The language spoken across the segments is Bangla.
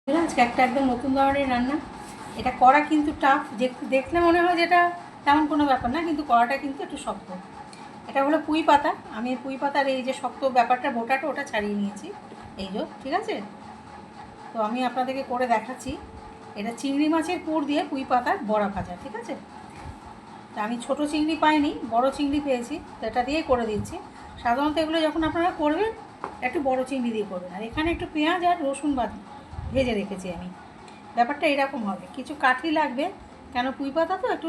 আজকে একটা একদম নতুন ধরনের রান্না। এটা করা কিন্তু টাফ, দেখলে মনে হয় যেটা তেমন কোনো ব্যাপার না, কিন্তু করাটা কিন্তু একটু শক্ত। এটা হলো পুঁই পাতা। আমি পুঁই পাতার এই যে শক্ত ব্যাপারটা বোটাটা ওটা ছাড়িয়ে নিয়েছি, এই যে, ঠিক আছে। তো আমি আপনাদেরকে করে দেখাচ্ছি। এটা চিংড়ি মাছের পুর দিয়ে পুঁই পাতার বড়া ভাজা, ঠিক আছে। তা আমি ছোটো চিংড়ি পাইনি, বড় চিংড়ি পেয়েছি, তো এটা দিয়েই করে দিচ্ছি। সাধারণত এগুলো যখন আপনারা করবেন একটু বড় চিংড়ি দিয়ে করবেন। আর এখানে একটু পেঁয়াজ আর রসুন ভেজে রেখেছি আমি। ব্যাপারটা এরকম হবে, কিছু কাঠি লাগবে, কেন পুঁই পাতা তো একটু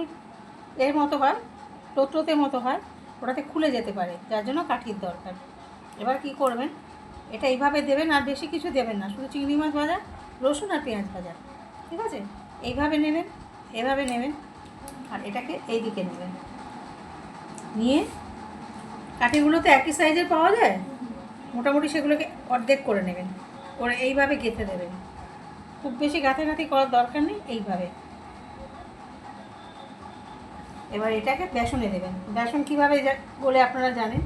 এর মতো হয়, টোটোতের মতো হয়, ওটাতে খুলে যেতে পারে, যার জন্য কাঠির দরকার। এবার কি করবেন, এটা এইভাবে দেবেন, আর বেশি কিছু দেবেন না, শুধু চিংড়ি মাছ ভাজা, রসুন আর পেঁয়াজ ভাজা, ঠিক আছে। এইভাবে নেবেন, এভাবে নেবেন, আর এটাকে এই দিকে নেবেন, নিয়ে কাঠিগুলো তো একই সাইজের পাওয়া যায়, মোটামুটি সেগুলোকে অর্ধেক করে নেবেন, করে এইভাবে গেঁথে দেবেন। খুব বেশি গাঁথাগাঁথি করার দরকার নেই, এইভাবে। এবার এটাকে বেসনে দেবেন। বেসন কীভাবে বলে আপনারা জানেন,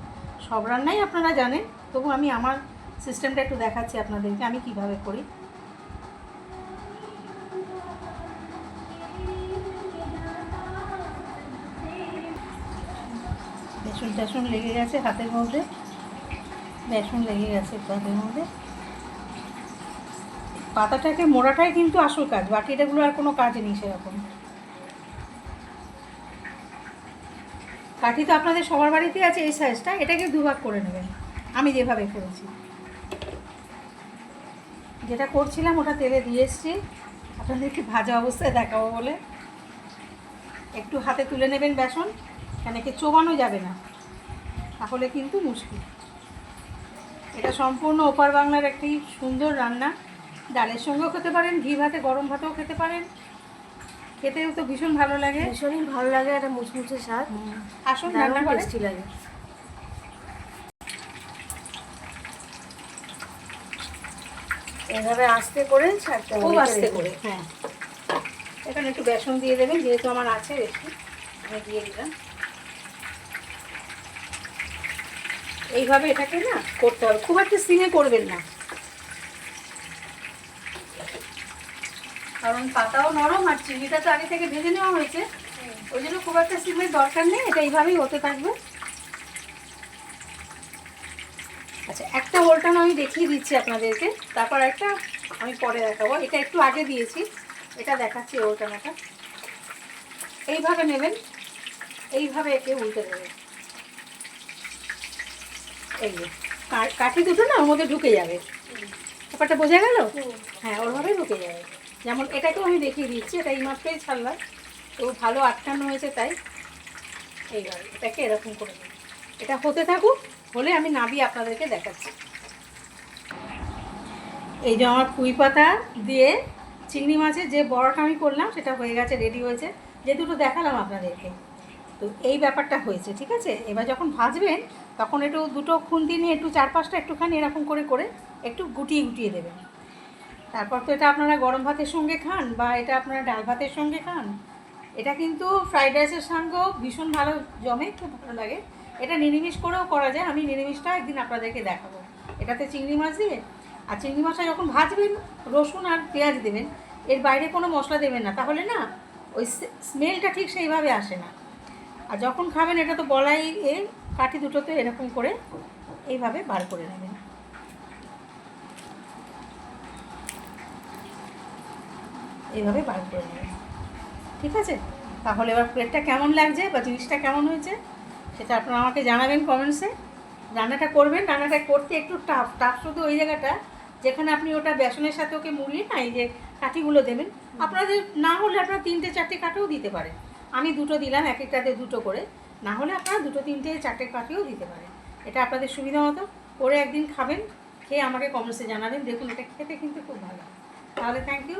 সব রান্নাই আপনারা জানেন, তবু আমি আমার সিস্টেমটা একটু দেখাচ্ছি আপনাদেরকে, আমি কিভাবে করি। বেসন লেগে গেছে হাতের মধ্যে, বেসন লেগে গেছে হাতের মধ্যে। পাতাটাকে মোড়াটাই কিন্তু আসল কাজ, বাকিটাগুলো আর কোনো কাজ নেই সেরকম। কাঠি তো আপনাদের সবার বাড়িতেই আছে এই সাইজটা, এটাকে দুভাগ করে নেবেন, আমি যেভাবে করেছি। যেটা করছিলাম ওটা তেলে দিয়ে এসছি, আপনাদেরকে ভাজা অবস্থায় দেখাবো বলে। একটু হাতে তুলে নেবেন বেসন, কেন কি চোবানো যাবে না, তাহলে কিন্তু মুশকিল। এটা সম্পূর্ণ ওপার বাংলার একটি সুন্দর রান্না। ডালের সঙ্গেও খেতে পারেন, ঘি ভাতে, গরম ভাতেও খেতে পারেন, খেতেও তো ভীষণ ভালো লাগে, ভীষণই ভালো লাগে, একটা মুচমুচে স্বাদ, আসুন রান্না করে। টেস্টি লাগে। এভাবে আস্তে করে ছাড়তে হবে, খুব আস্তে করে, হ্যাঁ। এখানে একটু বেসন দিয়ে দেবেন, যেহেতু আমার আছে বেশি, আমি দিয়ে দিলাম। এইভাবে এটাকে না করতে হবে, খুব একটা সিমে করবেন না, কারণ পাতাও নরম আর চিংড়িটা তো আগে থেকে ভেজে নেওয়া হয়েছে, ওই জন্য খুব একটা সিমের দরকার নেই, এটা এইভাবেই হতে থাকবে। আচ্ছা, একটা ওল্টানো আমি দেখিয়ে দিচ্ছি আপনাদেরকে, তারপর একটা আমি পরে দেখাবো। এটা একটু আগে দিয়েছি, এটা দেখাচ্ছি ওল্টানোটা। এইভাবে নেবেন, এইভাবে একে উল্টে দেবেন, এই যে কাঠি দুটো না ওর মধ্যে ঢুকে যাবে, ব্যাপারটা বোঝা গেল? হ্যাঁ, ওরভাবেই ঢুকে যাবে। যেমন এটাকেও আমি দেখিয়ে দিচ্ছি, এটা এইমাত্রই ছাড়লাম, তো ভালো আটকানো হয়েছে, তাই এইভাবে এটাকে এরকম করে দেবো। এটা হতে থাকুক, হলে আমি নাবিয়ে আপনাদেরকে দেখাচ্ছি। এই যে আমার পুঁই পাতা দিয়ে চিংড়ি মাছের যে বড়াটা আমি করলাম সেটা হয়ে গেছে, রেডি হয়েছে, যে দুটো দেখালাম আপনাদেরকে। তো এই ব্যাপারটা হয়েছে, ঠিক আছে। এবার যখন ভাজবেন তখন একটু দুটো খুন্তি নিয়ে একটু চারপাশটা একটুখানি এরকম করে করে একটু গুটিয়ে গুটিয়ে দেবেন। তারপর তো এটা আপনারা গরম ভাতের সঙ্গে খান, বা এটা আপনারা ডাল ভাতের সঙ্গে খান, এটা কিন্তু ফ্রাইড রাইসের সঙ্গেও ভীষণ ভালো জমে, খুব ভালো লাগে। এটা নিরামিষ করেও করা যায়, আমি নিরামিষটা একদিন আপনাদেরকে দেখাবো, এটাতে চিংড়ি মাছ দিয়ে। আর চিংড়ি মাছটা যখন ভাজবেন রসুন আর পেঁয়াজ দেবেন, এর বাইরে কোনো মশলা দেবেন না, তাহলে না ওই স্মেলটা ঠিক সেইভাবে আসে না। আর যখন খাবেন এটা তো বলাই, কাঠি দুটোতে এরকম করে এইভাবে বার করে নেবেন, এইভাবে বার করে নেবেন, ঠিক আছে। তাহলে এবার প্লেটটা কেমন লাগছে বা জিনিসটা কেমন হয়েছে সেটা আপনারা আমাকে জানাবেন কমেন্টসে। রান্নাটা করবেন, রান্নাটা করতে একটু টাফ শুধু ওই জায়গাটা যেখানে আপনি ওটা বেসনের সাথে ওকে মুড়িয়ে না এই যে কাঠিগুলো দেবেন। আপনাদের না হলে আপনারা 3টে-4টে কাঠিও দিতে পারেন, আমি দুটো দিলাম, এক একটাতে দুটো করে, না হলে আপনারা 2-3-4টে কাঠিও দিতে পারেন, এটা আপনাদের সুবিধা মতো করে একদিন খাবেন, খেয়ে আমাকে কমেন্টসে জানাবেন। দেখুন এটা খেতে কিন্তু খুব ভালো। তাহলে থ্যাংক ইউ।